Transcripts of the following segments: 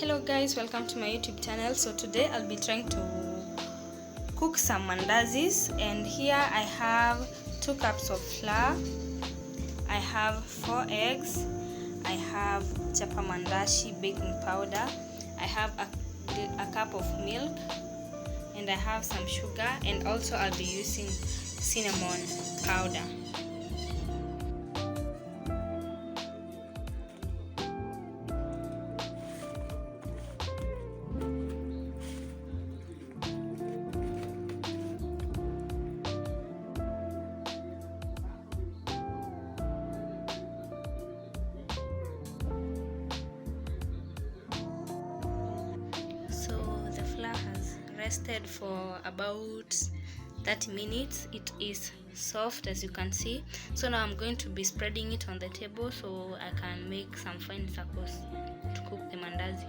Hello guys, welcome to my YouTube channel. So today I'll be trying to cook some mandazis, and here I have 2 cups of flour, I have 4 eggs, I have chapa mandashi baking powder, I have a cup of milk, and I have some sugar, and also I'll be using cinnamon powder. Rested for about 30 minutes. It is soft, as you can see. So now I'm going to be spreading it on the table so I can make some fine circles to cook the mandazi.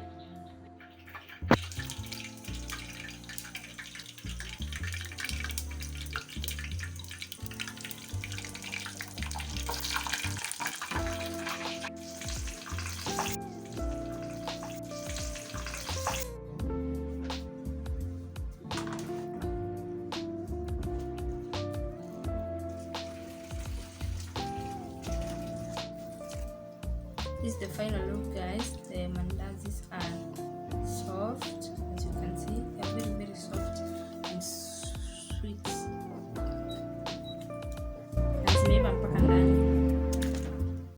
This is the final look, guys. The mandazi